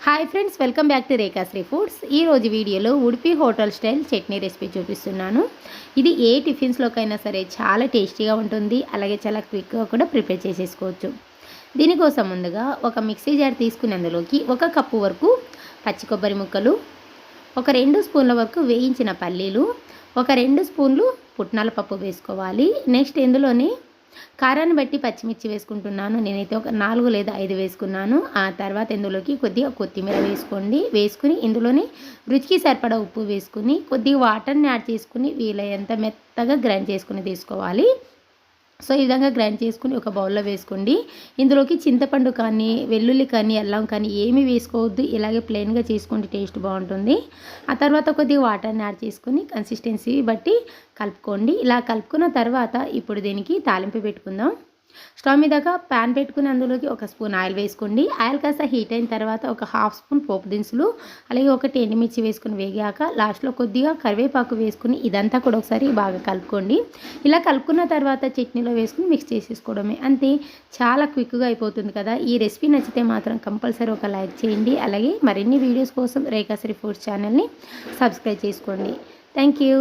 Hi friends, welcome back to Rekhasri foods. ఈరోజు వీడియోలో Udupi hotel style chutney recipe చూపిస్తున్నాను. ఇది ఏ టిఫిన్స్లోకైనా సరే చాలా టేస్టీగా ఉంటుంది, అలాగే చాలా క్విక్గా కూడా ప్రిపేర్ చేసేసుకోవచ్చు. దీనికోసం ముందుగా ఒక మిక్సీ జార్ తీసుకుని అందులోకి 1 కప్పు వరకు పచ్చి కొబ్బరి ముక్కలు, ఒక 2 స్పూన్ల వరకు వేయించిన పల్లీలు, ఒక 2 స్పూన్లు పుట్నాల పప్పు వేసుకోవాలి. నెక్స్ట్ ఇందులోనే కారాన్ని బట్టి పచ్చిమిర్చి వేసుకుంటున్నాను. నేనైతే ఒక 4 లేదా 5 వేసుకున్నాను. ఆ తర్వాత ఇందులోకి కొద్దిగా కొత్తిమీర వేసుకోండి. వేసుకుని ఇందులోనే రుచికి సరిపడా ఉప్పు వేసుకుని కొద్దిగా వాటర్ని యాడ్ చేసుకుని వీలైనంత మెత్తగా గ్రైండ్ చేసుకుని తీసుకోవాలి. సో ఈ విధంగా గ్రైండ్ చేసుకుని ఒక బౌల్లో వేసుకోండి. ఇందులోకి చింతపండు కానీ, వెల్లుల్లి కానీ, అల్లం కానీ ఏమీ వేసుకోవద్దు. ఇలాగే ప్లెయిన్గా చేసుకోండి, టేస్ట్ బాగుంటుంది. ఆ తర్వాత కొద్దిగా వాటర్ని యాడ్ చేసుకుని కన్సిస్టెన్సీ బట్టి కలుపుకోండి. ఇలా కలుపుకున్న తర్వాత ఇప్పుడు దీనికి తాలింపు పెట్టుకుందాం. స్టవ్ మీదగా ప్యాన్ పెట్టుకుని అందులోకి 1 స్పూన్ ఆయిల్ వేసుకోండి. ఆయిల్ కాస్త హీట్ అయిన తర్వాత ఒక 1/2 స్పూన్ పోపు దినుసులు, అలాగే 1 ఎండుమిర్చి వేసుకుని వేగాక లాస్ట్లో కొద్దిగా కరివేపాకు వేసుకుని ఇదంతా కూడా ఒకసారి బాగా కలుపుకోండి. ఇలా కలుపుకున్న తర్వాత చట్నీలో వేసుకుని మిక్స్ చేసేసుకోవడమే, అంతే. చాలా క్విక్గా అయిపోతుంది కదా. ఈ రెసిపీ నచ్చితే మాత్రం కంపల్సరీ ఒక లైక్ చేయండి. అలాగే మరిన్ని వీడియోస్ కోసం రేఖాశ్రీ ఫుడ్స్ ఛానల్ని సబ్స్క్రైబ్ చేసుకోండి. Thank you.